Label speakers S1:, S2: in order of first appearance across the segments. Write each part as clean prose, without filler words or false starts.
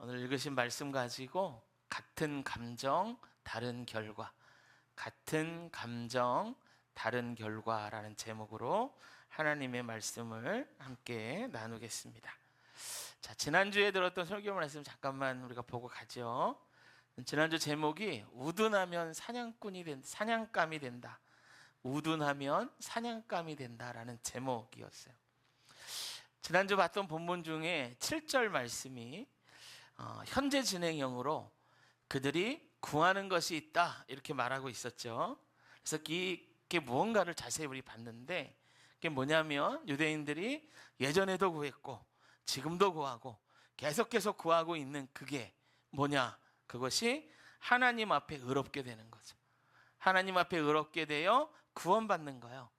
S1: 오늘 읽으신 말씀 가지고 같은 감정, 다른 결과, 같은 감정, 다른 결과라는 제목으로 하나님의 말씀을 함께 나누겠습니다. 자, 지난주에 들었던 설교 말씀 잠깐만 우리가 보고 가죠. 지난주 제목이 우둔하면 사냥감이 된다. 우둔하면 사냥감이 된다라는 제목이었어요. 지난주 봤던 본문 중에 7절 말씀이 현재 진행형으로 그들이 구하는 것이 있다 이렇게 말하고 있었죠. 그래서 이게 무언가를 자세히 우리 봤는데 그게 뭐냐면 유대인들이 예전에도 구했고 지금도 구하고 계속 구하고 있는 그게 뭐냐? 그것이 하나님 앞에 의롭게 되는 거죠. 하나님 앞에 의롭게 되어 구원받는 거예요.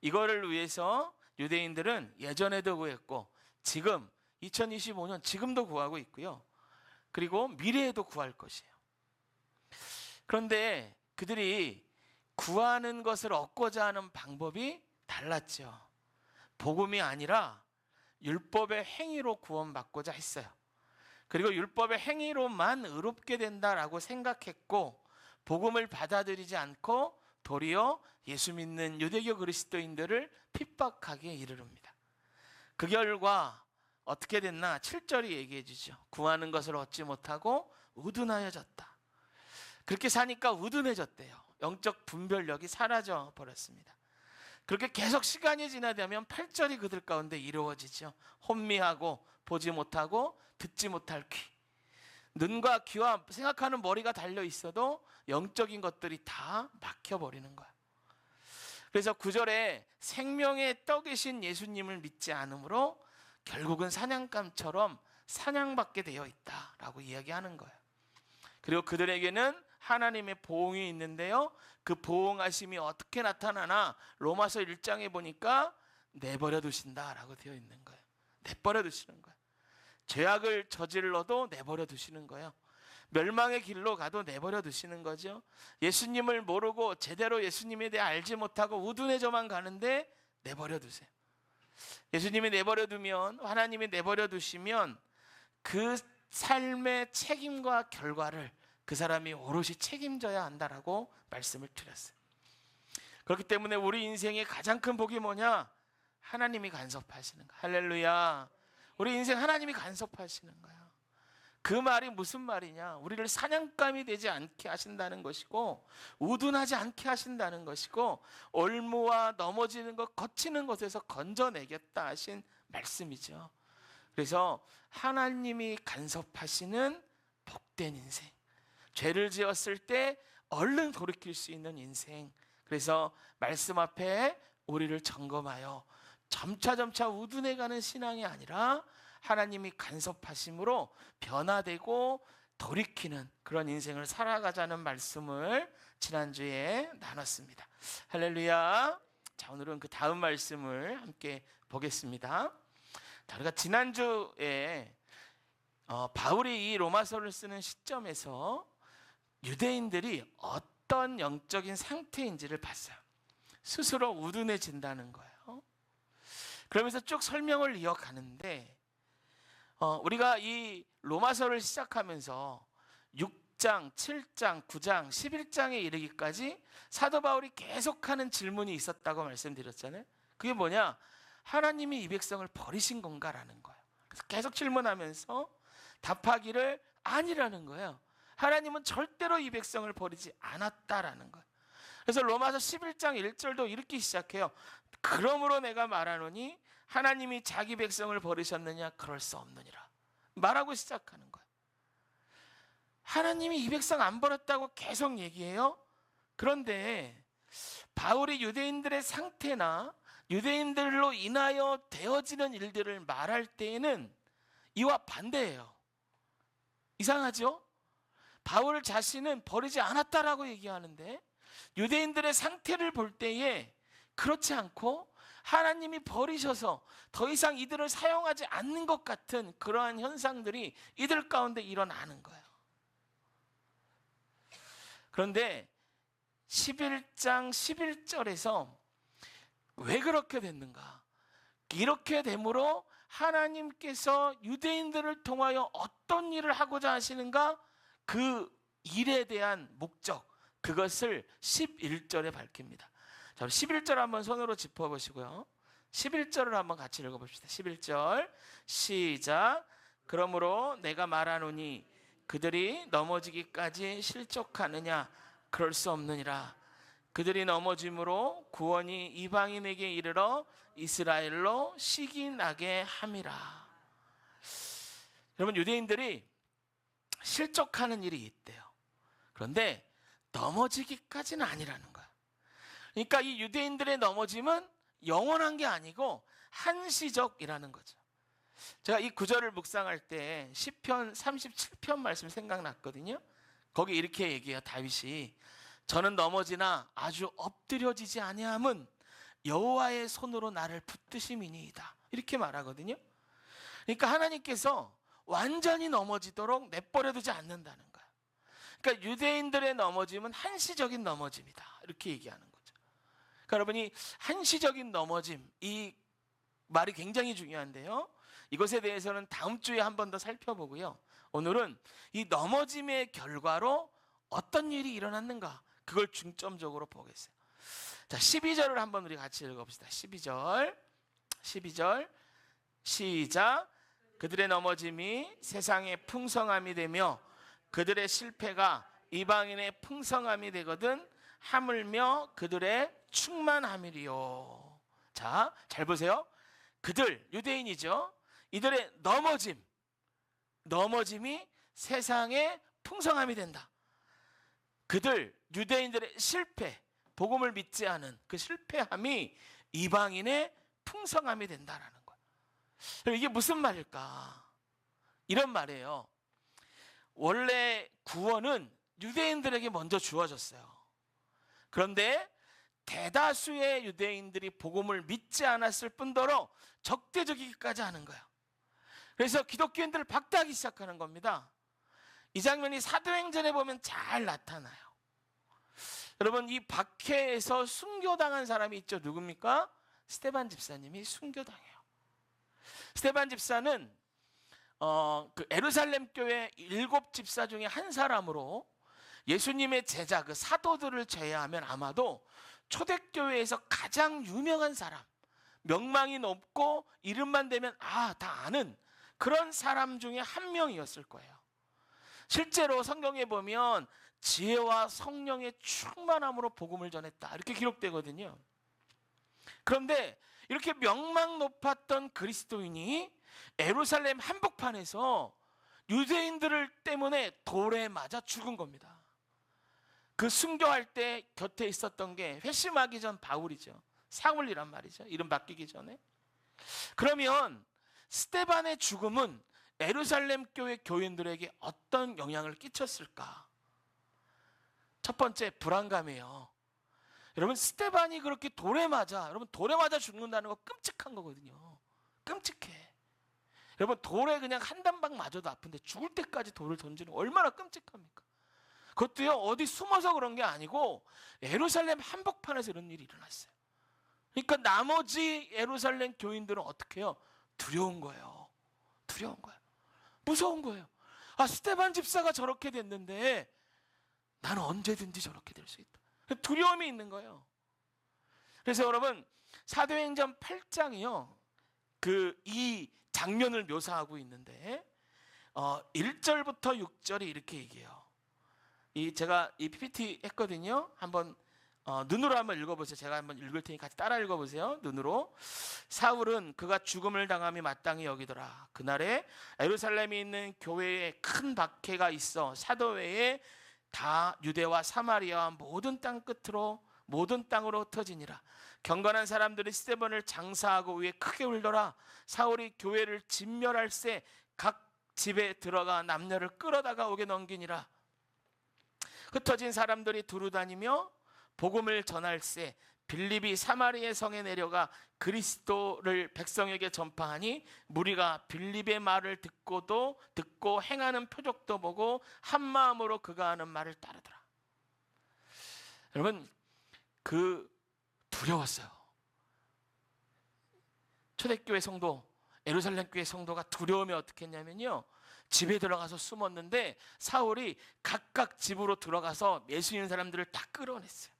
S1: 이거를 위해서 유대인들은 예전에도 구했고 지금 2025년 지금도 구하고 있고요. 그리고 미래에도 구할 것이에요. 그런데 그들이 구하는 것을 얻고자 하는 방법이 달랐죠. 복음이 아니라 율법의 행위로 구원받고자 했어요. 그리고 율법의 행위로만 의롭게 된다라고 생각했고 복음을 받아들이지 않고 도리어 예수 믿는 유대교 그리스도인들을 핍박하게 이르릅니다. 그 결과 어떻게 됐나? 7절이 얘기해 주죠. 구하는 것을 얻지 못하고 우둔하여졌다. 그렇게 사니까 우둔해졌대요. 영적 분별력이 사라져 버렸습니다. 그렇게 계속 시간이 지나면 8절이 그들 가운데 이루어지죠. 혼미하고 보지 못하고 듣지 못할 귀. 눈과 귀와 생각하는 머리가 달려 있어도 영적인 것들이 다 막혀버리는 거야. 그래서 9절에 생명의 떡이신 예수님을 믿지 않으므로 결국은 사냥감처럼 사냥받게 되어 있다라고 이야기하는 거예요. 그리고 그들에게는 하나님의 보응이 있는데요. 그 보응하심이 어떻게 나타나나 로마서 1장에 보니까 내버려 두신다라고 되어 있는 거예요. 내버려 두시는 거예요. 죄악을 저질러도 내버려 두시는 거예요. 멸망의 길로 가도 내버려 두시는 거죠. 예수님을 모르고 제대로 예수님에 대해 알지 못하고 우둔해져만 가는데 내버려 두세요. 예수님이 내버려 두면, 하나님이 내버려 두시면 그 삶의 책임과 결과를 그 사람이 오롯이 책임져야 한다라고 말씀을 드렸어요. 그렇기 때문에 우리 인생의 가장 큰 복이 뭐냐? 하나님이 간섭하시는 거야. 할렐루야. 우리 인생 하나님이 간섭하시는 거야. 그 말이 무슨 말이냐? 우리를 사냥감이 되지 않게 하신다는 것이고 우둔하지 않게 하신다는 것이고 올무와 넘어지는 것, 거치는 것에서 건져내겠다 하신 말씀이죠. 그래서 하나님이 간섭하시는 복된 인생, 죄를 지었을 때 얼른 돌이킬 수 있는 인생. 그래서 말씀 앞에 우리를 점검하여 점차 우둔해가는 신앙이 아니라 하나님이 간섭하심으로 변화되고 돌이키는 그런 인생을 살아가자는 말씀을 지난주에 나눴습니다. 할렐루야. 자, 오늘은 그 다음 말씀을 함께 보겠습니다. 자, 우리가 지난주에 바울이 이 로마서를 쓰는 시점에서 유대인들이 어떤 영적인 상태인지를 봤어요. 스스로 우둔해진다는 거예요. 그러면서 쭉 설명을 이어가는데 우리가 이 로마서를 시작하면서 6장, 7장, 9장, 11장에 이르기까지 사도 바울이 계속하는 질문이 있었다고 말씀드렸잖아요. 그게 뭐냐? 하나님이 이 백성을 버리신 건가라는 거예요. 그래서 계속 질문하면서 답하기를 아니라는 거예요. 하나님은 절대로 이 백성을 버리지 않았다라는 거예요. 그래서 로마서 11장 1절도 이렇게 시작해요. 그러므로 내가 말하노니 하나님이 자기 백성을 버리셨느냐? 그럴 수 없느니라 말하고 시작하는 거예요. 하나님이 이 백성 안 버렸다고 계속 얘기해요. 그런데 바울이 유대인들의 상태나 유대인들로 인하여 되어지는 일들을 말할 때에는 이와 반대예요. 이상하죠? 바울 자신은 버리지 않았다라고 얘기하는데 유대인들의 상태를 볼 때에 그렇지 않고 하나님이 버리셔서 더 이상 이들을 사용하지 않는 것 같은 그러한 현상들이 이들 가운데 일어나는 거예요. 그런데 11장 11절에서 왜 그렇게 됐는가? 이렇게 되므로 하나님께서 유대인들을 통하여 어떤 일을 하고자 하시는가, 그 일에 대한 목적, 그것을 11절에 밝힙니다. 자, 11절 한번 손으로 짚어보시고요. 11절을 한번 같이 읽어봅시다. 11절 시작. 그러므로 내가 말하노니 그들이 넘어지기까지 실족하느냐? 그럴 수 없느니라. 그들이 넘어짐으로 구원이 이방인에게 이르러 이스라엘로 시기 나게 함이라. 여러분, 유대인들이 실족하는 일이 있대요. 그런데 넘어지기까지는 아니라는 거야. 그러니까 이 유대인들의 넘어짐은 영원한 게 아니고 한시적이라는 거죠. 제가 이 구절을 묵상할 때 시편 37편 말씀 생각났거든요. 거기 이렇게 얘기해요. 다윗이 저는 넘어지나 아주 엎드려지지 아니함은 여호와의 손으로 나를 붙드심이니이다, 이렇게 말하거든요. 그러니까 하나님께서 완전히 넘어지도록 내버려두지 않는다는 거야. 그러니까 유대인들의 넘어짐은 한시적인 넘어짐이다, 이렇게 얘기하는 거죠. 그러니까 여러분이 한시적인 넘어짐, 이 말이 굉장히 중요한데요, 이것에 대해서는 다음 주에 한 번 더 살펴보고요, 오늘은 이 넘어짐의 결과로 어떤 일이 일어났는가, 그걸 중점적으로 보겠어요. 자, 12절을 한번 우리 같이 읽어봅시다. 12절 시작. 그들의 넘어짐이 세상의 풍성함이 되며 그들의 실패가 이방인의 풍성함이 되거든 하물며 그들의 충만함이리요. 자, 잘 보세요. 그들, 유대인이죠. 이들의 넘어짐이 세상의 풍성함이 된다. 그들, 유대인들의 실패, 복음을 믿지 않은 그 실패함이 이방인의 풍성함이 된다라는 거예요. 이게 무슨 말일까? 이런 말이에요. 원래 구원은 유대인들에게 먼저 주어졌어요. 그런데 대다수의 유대인들이 복음을 믿지 않았을 뿐더러 적대적이기까지 하는 거예요. 그래서 기독교인들을 박대하기 시작하는 겁니다. 이 장면이 사도행전에 보면 잘 나타나요. 여러분, 이 박해에서 순교당한 사람이 있죠. 누굽니까? 스데반 집사님이 순교당해요. 스데반 집사는 그 예루살렘 교회 7 집사 중에 한 사람으로 예수님의 제자, 그 사도들을 제외하면 아마도 초대교회에서 가장 유명한 사람, 명망이 높고 이름만 대면 다 아는 그런 사람 중에 한 명이었을 거예요. 실제로 성경에 보면 지혜와 성령의 충만함으로 복음을 전했다, 이렇게 기록되거든요. 그런데 이렇게 명망 높았던 그리스도인이 예루살렘 한복판에서 유대인들을 때문에 돌에 맞아 죽은 겁니다. 그 순교할 때 곁에 있었던 게 회심하기 전 바울이죠. 사울이란 말이죠. 이름 바뀌기 전에. 그러면 스데반의 죽음은 예루살렘 교회 교인들에게 어떤 영향을 끼쳤을까? 첫 번째, 불안감이에요. 여러분, 스데반이 그렇게 돌에 맞아, 여러분, 돌에 맞아 죽는다는 거 끔찍한 거거든요. 끔찍해. 여러분, 돌에 그냥 한 단방 맞아도 아픈데 죽을 때까지 돌을 던지는 거 얼마나 끔찍합니까? 그것도요, 어디 숨어서 그런 게 아니고 예루살렘 한복판에서 이런 일이 일어났어요. 그러니까 나머지 예루살렘 교인들은 어떻게 해요? 두려운 거예요. 두려운 거예요. 무서운 거예요. 스데반 집사가 저렇게 됐는데 나는 언제든지 저렇게 될 수 있다. 두려움이 있는 거예요. 그래서 여러분, 사도행전 8장이요, 이 장면을 묘사하고 있는데 1절부터 6절이 이렇게 얘기해요. 제가 이 PPT 했거든요. 한번 눈으로 한번 읽어보세요. 제가 한번 읽을 테니 같이 따라 읽어보세요. 눈으로. 사울은 그가 죽음을 당함이 마땅히 여기더라. 그날에 예루살렘에 있는 교회에 큰 박해가 있어 사도 외에 다 유대와 사마리아와 모든 땅 끝으로 모든 땅으로 흩어지니라. 경건한 사람들이 스데반을 장사하고 위에 크게 울더라. 사울이 교회를 진멸할세 각 집에 들어가 남녀를 끌어다가 오게 넘기니라. 흩어진 사람들이 두루다니며 복음을 전할세 빌립이 사마리아 성에 내려가 그리스도를 백성에게 전파하니 무리가 빌립의 말을 듣고 행하는 표적도 보고 한 마음으로 그가 하는 말을 따르더라. 여러분, 두려웠어요. 초대교회 성도, 예루살렘 교회 성도가 두려움에 어떻게 했냐면요, 집에 들어가서 숨었는데 사울이 각각 집으로 들어가서 예수 믿는 사람들을 다 끌어냈어요.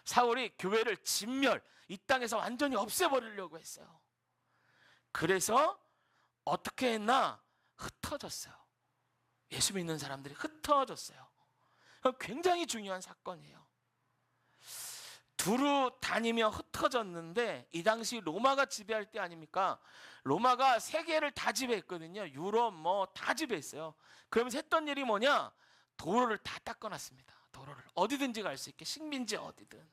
S1: 사울이 교회를 진멸, 이 땅에서 완전히 없애버리려고 했어요. 그래서 어떻게 했나? 흩어졌어요. 예수 믿는 사람들이 흩어졌어요. 굉장히 중요한 사건이에요. 두루 다니며 흩어졌는데, 이 당시 로마가 지배할 때 아닙니까? 로마가 세계를 다 지배했거든요. 유럽 다 지배했어요. 그러면서 했던 일이 뭐냐? 도로를 다 닦아놨습니다. 도로를 어디든지 갈 수 있게, 식민지 어디든.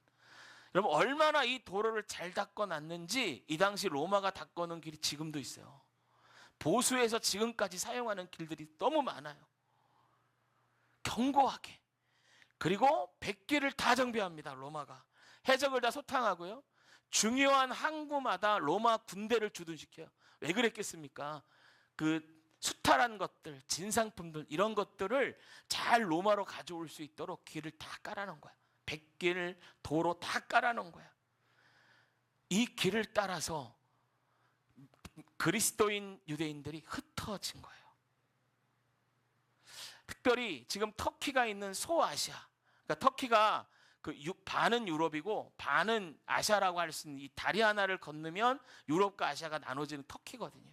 S1: 여러분, 얼마나 이 도로를 잘 닦아놨는지 이 당시 로마가 닦아놓은 길이 지금도 있어요. 보수에서 지금까지 사용하는 길들이 너무 많아요. 견고하게. 그리고 백길을 다 정비합니다. 로마가 해적을 다 소탕하고요, 중요한 항구마다 로마 군대를 주둔시켜요. 왜 그랬겠습니까? 그 수탈한 것들, 진상품들, 이런 것들을 잘 로마로 가져올 수 있도록 길을 다 깔아놓은 거야. 백길, 도로 다 깔아놓은 거야. 이 길을 따라서 그리스도인 유대인들이 흩어진 거예요. 특별히 지금 터키가 있는 소아시아, 그러니까 터키가 반은 유럽이고 반은 아시아라고 할 수 있는 이 다리 하나를 건너면 유럽과 아시아가 나눠지는 터키거든요.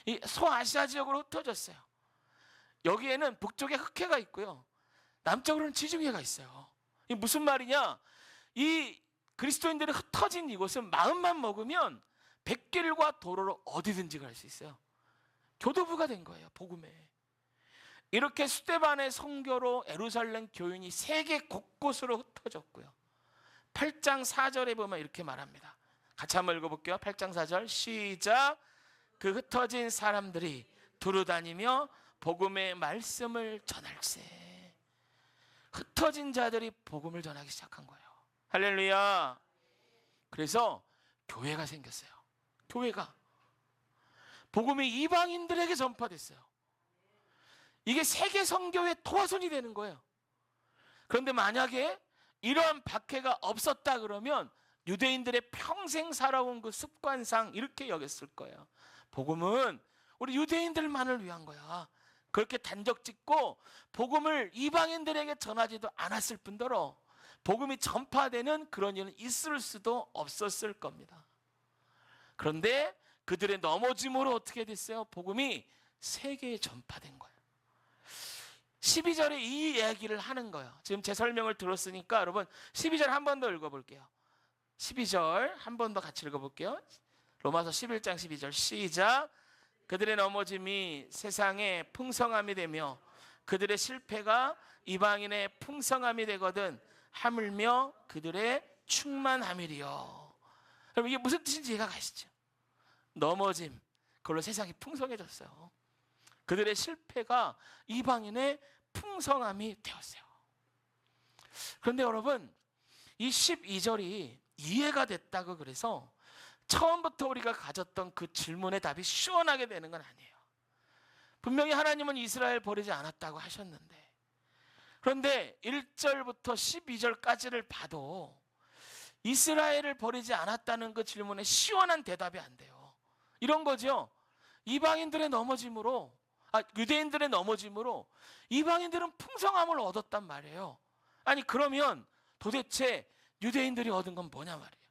S1: 이 소아시아 지역으로 흩어졌어요. 여기에는 북쪽에 흑해가 있고요, 남쪽으로는 지중해가 있어요. 이 무슨 말이냐? 이 그리스도인들이 흩어진 이곳은 마음만 먹으면 백길과 도로로 어디든지 갈 수 있어요. 교도부가 된 거예요, 복음에. 이렇게 스데반의 선교로 예루살렘 교인이 세계 곳곳으로 흩어졌고요. 8장 4절에 보면 이렇게 말합니다. 같이 한번 읽어볼게요. 8장 4절 시작. 그 흩어진 사람들이 두루다니며 복음의 말씀을 전할세. 흩어진 자들이 복음을 전하기 시작한 거예요. 할렐루야. 그래서 교회가 생겼어요. 교회가 복음이 이방인들에게 전파됐어요. 이게 세계 선교의 토화선이 되는 거예요. 그런데 만약에 이러한 박해가 없었다 그러면 유대인들의 평생 살아온 그 습관상 이렇게 여겼을 거예요. 복음은 우리 유대인들만을 위한 거야. 그렇게 단적 짓고 복음을 이방인들에게 전하지도 않았을 뿐더러 복음이 전파되는 그런 일은 있을 수도 없었을 겁니다. 그런데 그들의 넘어짐으로 어떻게 됐어요? 복음이 세계에 전파된 거예요. 12절에 이 이야기를 하는 거예요. 지금 제 설명을 들었으니까 여러분 12절 한 번 더 읽어볼게요. 12절 한 번 더 같이 읽어볼게요. 로마서 11장 12절 시작. 그들의 넘어짐이 세상에 풍성함이 되며 그들의 실패가 이방인의 풍성함이 되거든 하물며 그들의 충만함이리요. 여러분 이게 무슨 뜻인지 이해가 가시죠? 넘어짐, 그걸로 세상이 풍성해졌어요. 그들의 실패가 이방인의 풍성함이 되었어요. 그런데 여러분 이 12절이 이해가 됐다고 그래서 처음부터 우리가 가졌던 그 질문의 답이 시원하게 되는 건 아니에요. 분명히 하나님은 이스라엘 버리지 않았다고 하셨는데, 그런데 1절부터 12절까지를 봐도 이스라엘을 버리지 않았다는 그 질문에 시원한 대답이 안 돼요. 이런 거죠. 이방인들의 넘어짐으로, 유대인들의 넘어짐으로 이방인들은 풍성함을 얻었단 말이에요. 아니 그러면 도대체 유대인들이 얻은 건 뭐냐 말이에요.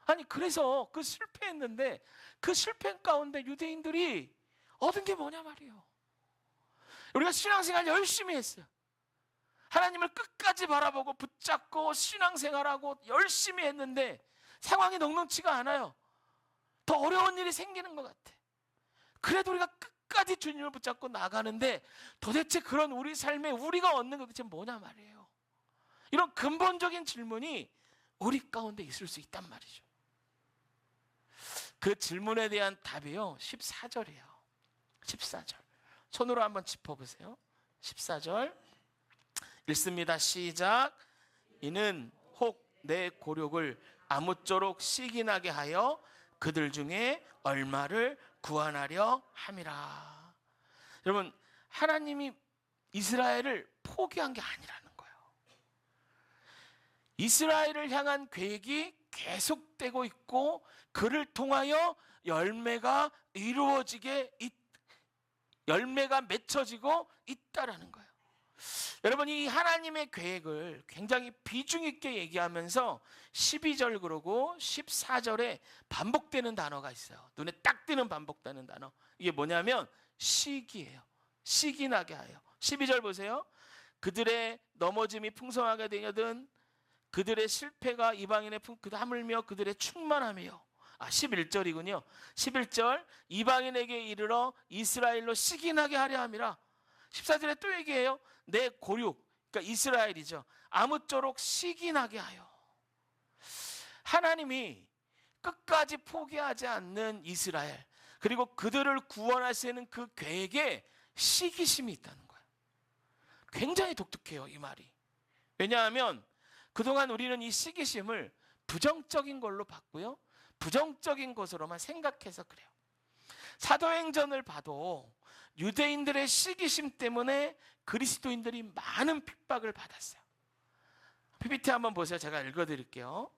S1: 아니 그래서 그 실패했는데 그 실패 가운데 유대인들이 얻은 게 뭐냐 말이에요. 우리가 신앙생활 열심히 했어요. 하나님을 끝까지 바라보고 붙잡고 신앙생활하고 열심히 했는데 상황이 녹록지가 않아요. 더 어려운 일이 생기는 것 같아. 그래도 우리가 끝까지 주님을 붙잡고 나가는데 도대체 그런 우리 삶에 우리가 얻는 게 도대체 뭐냐 말이에요. 이런 근본적인 질문이 우리 가운데 있을 수 있단 말이죠. 그 질문에 대한 답이요 14절이에요 14절 손으로 한번 짚어보세요. 14절 읽습니다. 시작. 이는 혹 내 고력을 아무쪼록 시기나게 하여 그들 중에 얼마를 구원하려 함이라. 여러분 하나님이 이스라엘을 포기한 게 아니라는 거예요. 이스라엘을 향한 계획이 계속되고 있고 그를 통하여 열매가 열매가 맺혀지고 있다라는 거예요. 여러분, 이 하나님의 계획을 굉장히 비중 있게 얘기하면서 12절 그러고 14절에 반복되는 단어가 있어요. 눈에 딱 띄는 반복되는 단어. 이게 뭐냐면 시기예요. 시기 나게 하여. 12절 보세요. 그들의 넘어짐이 풍성하게 되거든 그들의 실패가 이방인의 하물며 그들의 충만함이요. 11절이군요. 11절 이방인에게 이르러 이스라엘로 시기나게 하려 함이라. 14절에 또 얘기해요. 내 고륙, 그러니까 이스라엘이죠. 아무쪼록 시기나게 하여. 하나님이 끝까지 포기하지 않는 이스라엘, 그리고 그들을 구원하시는 그 계획에 시기심이 있다는 거예요. 굉장히 독특해요, 이 말이. 왜냐하면 그동안 우리는 이 시기심을 부정적인 걸로 봤고요, 부정적인 것으로만 생각해서 그래요. 사도행전을 봐도 유대인들의 시기심 때문에 그리스도인들이 많은 핍박을 받았어요. PPT 한번 보세요. 제가 읽어드릴게요.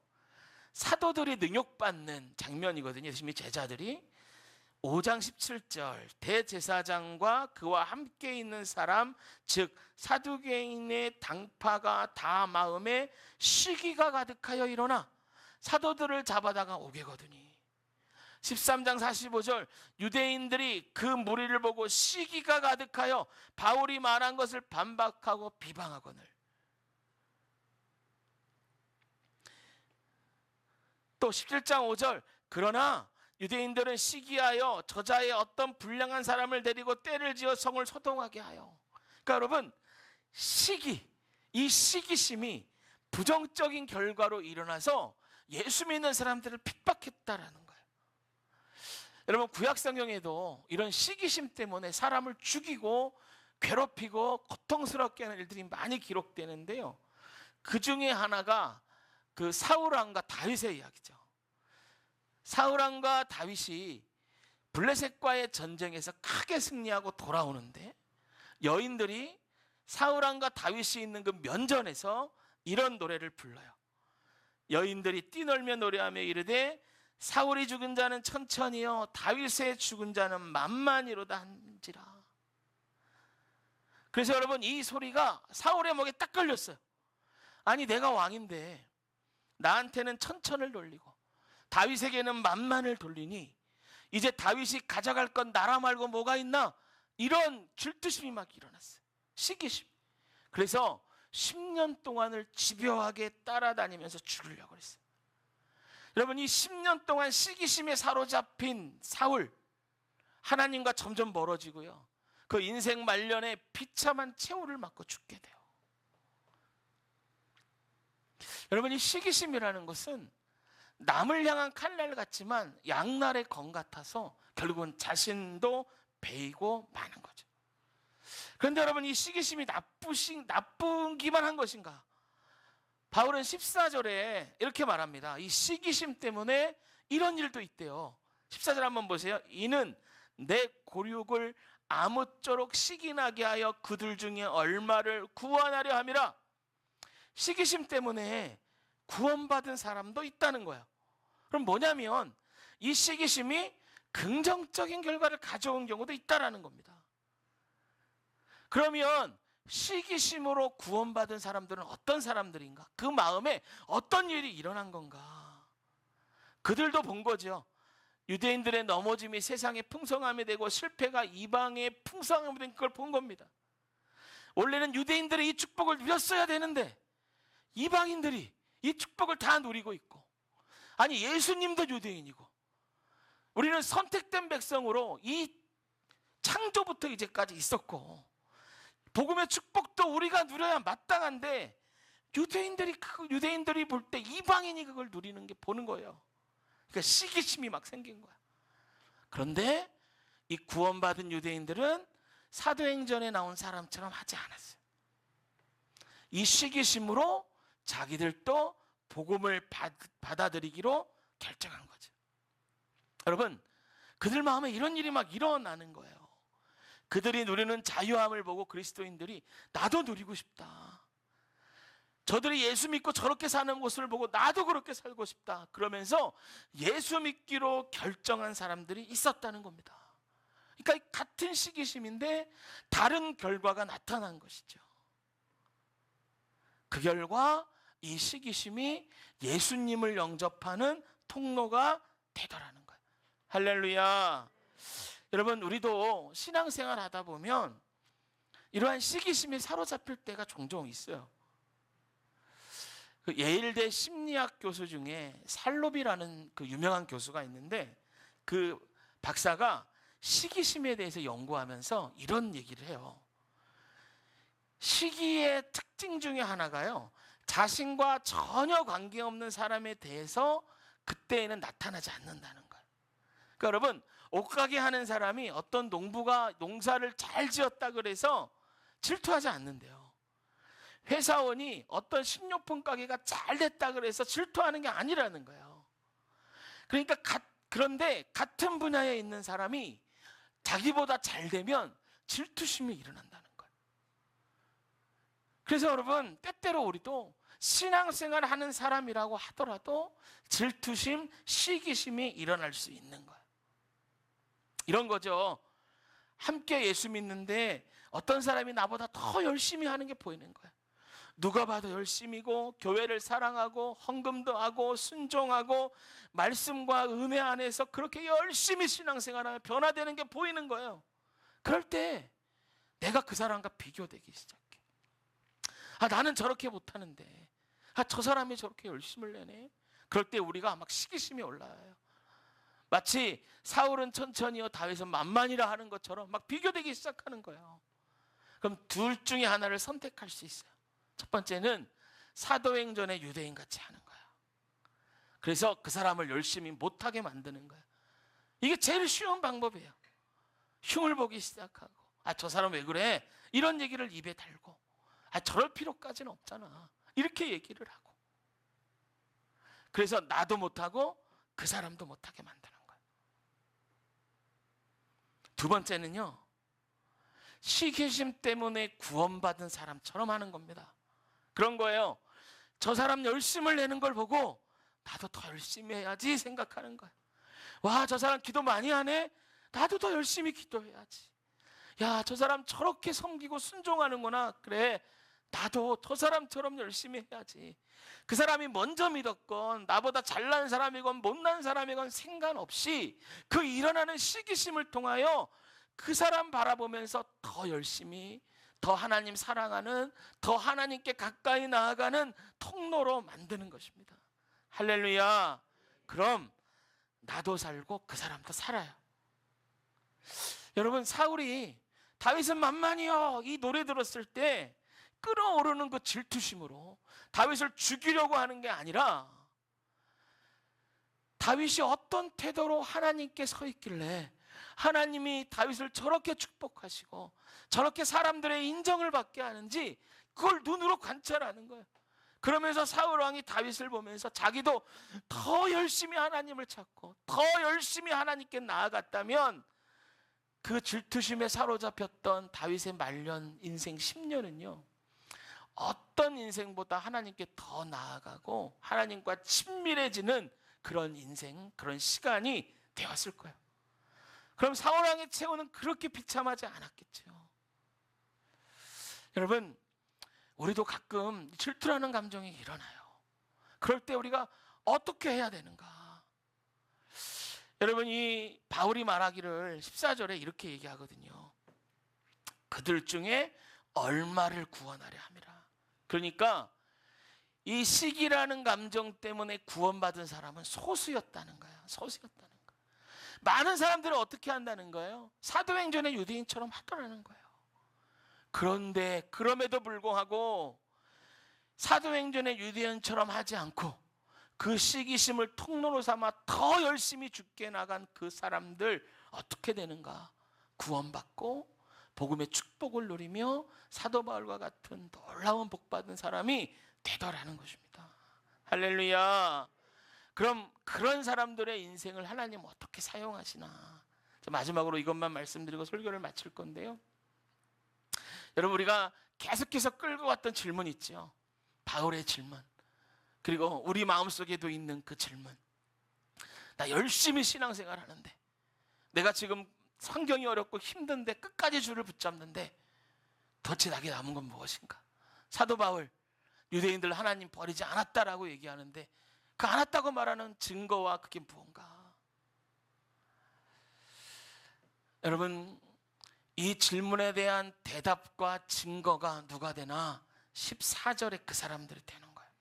S1: 사도들이 능욕받는 장면이거든요. 예수님의 제자들이 5장 17절 대제사장과 그와 함께 있는 사람 즉 사두개인의 당파가 다 마음에 시기가 가득하여 일어나 사도들을 잡아다가 오게거든요. 13장 45절 유대인들이 그 무리를 보고 시기가 가득하여 바울이 말한 것을 반박하고 비방하거늘. 또 17장 5절 그러나 유대인들은 시기하여 저자의 어떤 불량한 사람을 데리고 떼를 지어 성을 소동하게 하여. 그러니까 여러분, 이 시기심이 부정적인 결과로 일어나서 예수 믿는 사람들을 핍박했다라는 거예요. 여러분, 구약성경에도 이런 시기심 때문에 사람을 죽이고 괴롭히고 고통스럽게 하는 일들이 많이 기록되는데요, 그 중에 하나가 그 사울왕과 다윗의 이야기죠. 사울왕과 다윗이 블레셋과의 전쟁에서 크게 승리하고 돌아오는데 여인들이 사울왕과 다윗이 있는 그 면전에서 이런 노래를 불러요. 여인들이 뛰놀며 노래하며 이르되 사울이 죽은 자는 천천히요 다윗의 죽은 자는 만만히로다 한지라. 그래서 여러분, 이 소리가 사울의 목에 딱 걸렸어요. 아니, 내가 왕인데 나한테는 천천을 돌리고 다윗에게는 만만을 돌리니 이제 다윗이 가져갈 건 나라 말고 뭐가 있나? 이런 질투심이 막 일어났어요. 시기심. 그래서 10년 동안을 집요하게 따라다니면서 죽이려고 그랬어요. 여러분, 이 10년 동안 시기심에 사로잡힌 사울, 하나님과 점점 멀어지고요, 그 인생 말년에 비참한 최후를 맞고 죽게 돼요. 여러분, 이 시기심이라는 것은 남을 향한 칼날 같지만 양날의 검 같아서 결국은 자신도 베이고 마는 거죠. 그런데 여러분, 이 시기심이 나쁘기만 한 것인가? 바울은 14절에 이렇게 말합니다. 이 시기심 때문에 이런 일도 있대요. 14절 한번 보세요. 이는 내 고륙을 아무쪼록 시기나게 하여 그들 중에 얼마를 구원하려 함이라. 시기심 때문에 구원받은 사람도 있다는 거예요. 그럼 뭐냐면 이 시기심이 긍정적인 결과를 가져온 경우도 있다라는 겁니다. 그러면 시기심으로 구원받은 사람들은 어떤 사람들인가? 그 마음에 어떤 일이 일어난 건가? 그들도 본 거죠. 유대인들의 넘어짐이 세상의 풍성함이 되고 실패가 이방의 풍성함이 된 걸 본 겁니다. 원래는 유대인들이 이 축복을 누렸어야 되는데 이방인들이 이 축복을 다 누리고 있고, 아니 예수님도 유대인이고 우리는 선택된 백성으로 이 창조부터 이제까지 있었고 복음의 축복도 우리가 누려야 마땅한데 유대인들이 볼 때 이방인이 그걸 누리는 게 보는 거예요. 그러니까 시기심이 막 생긴 거야. 그런데 이 구원받은 유대인들은 사도행전에 나온 사람처럼 하지 않았어요. 이 시기심으로 자기들도 복음을 받아들이기로 결정한 거죠. 여러분, 그들 마음에 이런 일이 막 일어나는 거예요. 그들이 누리는 자유함을 보고 그리스도인들이 나도 누리고 싶다. 저들이 예수 믿고 저렇게 사는 모습을 보고 나도 그렇게 살고 싶다 그러면서 예수 믿기로 결정한 사람들이 있었다는 겁니다. 그러니까 같은 시기심인데 다른 결과가 나타난 것이죠. 그 결과 이 시기심이 예수님을 영접하는 통로가 되더라는 거예요. 할렐루야. 여러분, 우리도 신앙생활 하다 보면 이러한 시기심에 사로잡힐 때가 종종 있어요. 그 예일대 심리학 교수 중에 살롭이라는 그 유명한 교수가 있는데, 그 박사가 시기심에 대해서 연구하면서 이런 얘기를 해요. 시기의 특징 중에 하나가요, 자신과 전혀 관계없는 사람에 대해서 그때에는 나타나지 않는다는 거예요. 그러니까 여러분, 옷가게 하는 사람이 어떤 농부가 농사를 잘 지었다 그래서 질투하지 않는데요. 회사원이 어떤 식료품 가게가 잘 됐다 그래서 질투하는 게 아니라는 거예요. 그러니까 그런데 같은 분야에 있는 사람이 자기보다 잘 되면 질투심이 일어난다는 거예요. 그래서 여러분, 때때로 우리도 신앙생활 하는 사람이라고 하더라도 질투심, 시기심이 일어날 수 있는 거예요. 이런 거죠. 함께 예수 믿는데 어떤 사람이 나보다 더 열심히 하는 게 보이는 거예요. 누가 봐도 열심히고 교회를 사랑하고 헌금도 하고 순종하고 말씀과 은혜 안에서 그렇게 열심히 신앙생활하며 변화되는 게 보이는 거예요. 그럴 때 내가 그 사람과 비교되기 시작해. 나는 저렇게 못하는데 저 사람이 저렇게 열심을 내네. 그럴 때 우리가 막 시기심이 올라와요. 마치 사울은 천천히요 다윗은 만만이라 하는 것처럼 막 비교되기 시작하는 거예요. 그럼 둘 중에 하나를 선택할 수 있어요. 첫 번째는 사도행전의 유대인같이 하는 거야. 그래서 그 사람을 열심히 못하게 만드는 거야. 이게 제일 쉬운 방법이에요. 흉을 보기 시작하고 저 사람 왜 그래? 이런 얘기를 입에 달고 저럴 필요까지는 없잖아. 이렇게 얘기를 하고. 그래서 나도 못하고 그 사람도 못하게 만드는 거예요. 두 번째는요, 시기심 때문에 구원받은 사람처럼 하는 겁니다. 그런 거예요. 저 사람 열심을 내는 걸 보고 나도 더 열심히 해야지 생각하는 거예요. 와, 저 사람 기도 많이 하네? 나도 더 열심히 기도해야지. 야, 저 사람 저렇게 섬기고 순종하는구나. 그래, 나도 저 사람처럼 열심히 해야지. 그 사람이 먼저 믿었건 나보다 잘난 사람이건 못난 사람이건 상관없이 그 일어나는 시기심을 통하여 그 사람 바라보면서 더 열심히, 더 하나님 사랑하는, 더 하나님께 가까이 나아가는 통로로 만드는 것입니다. 할렐루야. 그럼 나도 살고 그 사람도 살아요. 여러분, 사울이 다윗은 만만이요 이 노래 들었을 때 끓어오르는 그 질투심으로 다윗을 죽이려고 하는 게 아니라, 다윗이 어떤 태도로 하나님께 서 있길래 하나님이 다윗을 저렇게 축복하시고 저렇게 사람들의 인정을 받게 하는지 그걸 눈으로 관찰하는 거예요. 그러면서 사울 왕이 다윗을 보면서 자기도 더 열심히 하나님을 찾고 더 열심히 하나님께 나아갔다면 그 질투심에 사로잡혔던 다윗의 말년 인생 10년은요 어떤 인생보다 하나님께 더 나아가고 하나님과 친밀해지는 그런 인생, 그런 시간이 되었을 거예요. 그럼 사울 왕의 최후는 그렇게 비참하지 않았겠죠. 여러분, 우리도 가끔 질투라는 감정이 일어나요. 그럴 때 우리가 어떻게 해야 되는가? 여러분, 이 바울이 말하기를 14절에 이렇게 얘기하거든요. 그들 중에 얼마를 구원하려 함이라. 그러니까 이 시기라는 감정 때문에 구원받은 사람은 소수였다는 거예요. 소수였다는 거예요. 많은 사람들은 어떻게 한다는 거예요? 사도행전의 유대인처럼 하더라는 거예요. 그런데 그럼에도 불구하고 사도행전의 유대인처럼 하지 않고 그 시기심을 통로로 삼아 더 열심히 죽게 나간 그 사람들 어떻게 되는가? 구원받고 복음의 축복을 누리며 사도 바울과 같은 놀라운 복받은 사람이 되더라는 것입니다. 할렐루야. 그럼 그런 사람들의 인생을 하나님 어떻게 사용하시나? 마지막으로 이것만 말씀드리고 설교를 마칠 건데요. 여러분, 우리가 계속해서 끌고 왔던 질문이 있죠. 바울의 질문, 그리고 우리 마음속에도 있는 그 질문. 나 열심히 신앙생활 하는데, 내가 지금 환경이 어렵고 힘든데 끝까지 주를 붙잡는데 덫이 나게 남은 건 무엇인가? 사도 바울, 유대인들 하나님 버리지 않았다라고 얘기하는데 그 않았다고 말하는 증거와 그게 무언가? 여러분, 이 질문에 대한 대답과 증거가 누가 되나? 14절에 그 사람들이 되는 거예요.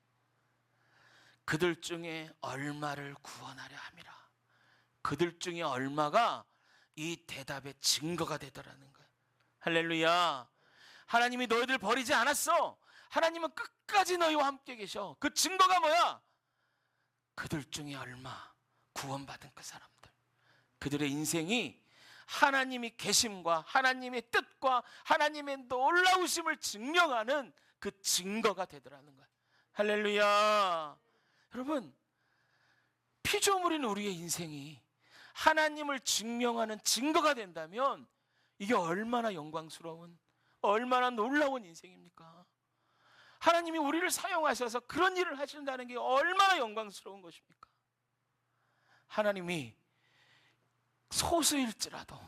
S1: 그들 중에 얼마를 구원하려 함이라. 그들 중에 얼마가 이 대답의 증거가 되더라는 거예요. 할렐루야. 하나님이 너희들 버리지 않았어. 하나님은 끝까지 너희와 함께 계셔. 그 증거가 뭐야? 그들 중에 얼마 구원받은 그 사람들, 그들의 인생이 하나님이 계심과 하나님의 뜻과 하나님의 놀라우심을 증명하는 그 증거가 되더라는 거예요. 할렐루야. 여러분, 피조물인 우리의 인생이 하나님을 증명하는 증거가 된다면 이게 얼마나 영광스러운, 얼마나 놀라운 인생입니까? 하나님이 우리를 사용하셔서 그런 일을 하신다는 게 얼마나 영광스러운 것입니까? 하나님이 소수일지라도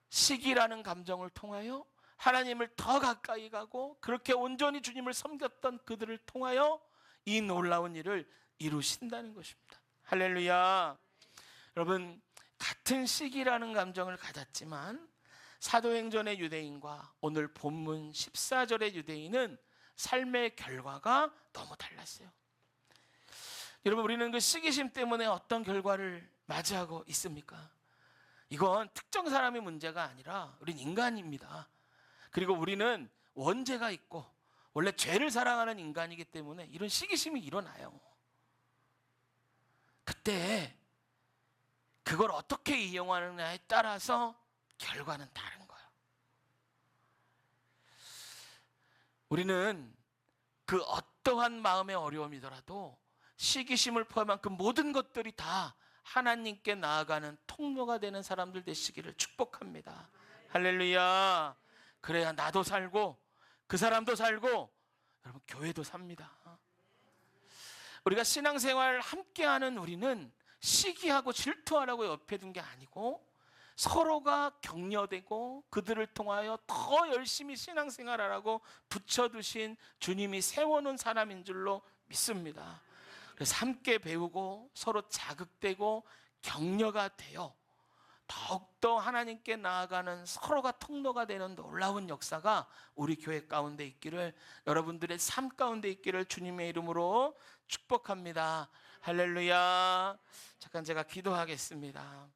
S1: 시기라는 감정을 통하여 하나님을 더 가까이 가고 그렇게 온전히 주님을 섬겼던 그들을 통하여 이 놀라운 일을 이루신다는 것입니다. 할렐루야. 여러분, 같은 시기라는 감정을 가졌지만 사도행전의 유대인과 오늘 본문 14절의 유대인은 삶의 결과가 너무 달랐어요. 여러분, 우리는 그 시기심 때문에 어떤 결과를 맞이하고 있습니까? 이건 특정 사람의 문제가 아니라 우린 인간입니다. 그리고 우리는 원죄가 있고 원래 죄를 사랑하는 인간이기 때문에 이런 시기심이 일어나요. 그때 그걸 어떻게 이용하느냐에 따라서 결과는 다른 거예요. 우리는 그 어떠한 마음의 어려움이더라도 시기심을 포함한 그 모든 것들이 다 하나님께 나아가는 통로가 되는 사람들 되시기를 축복합니다. 할렐루야. 그래야 나도 살고 그 사람도 살고 여러분 교회도 삽니다. 우리가 신앙생활 함께하는 우리는 시기하고 질투하라고 옆에 둔 게 아니고 서로가 격려되고 그들을 통하여 더 열심히 신앙생활하라고 붙여두신 주님이 세워놓은 사람인 줄로 믿습니다. 그래서 함께 배우고 서로 자극되고 격려가 되어 더욱더 하나님께 나아가는 서로가 통로가 되는 놀라운 역사가 우리 교회 가운데 있기를, 여러분들의 삶 가운데 있기를 주님의 이름으로 축복합니다. 할렐루야. 잠깐 제가 기도하겠습니다.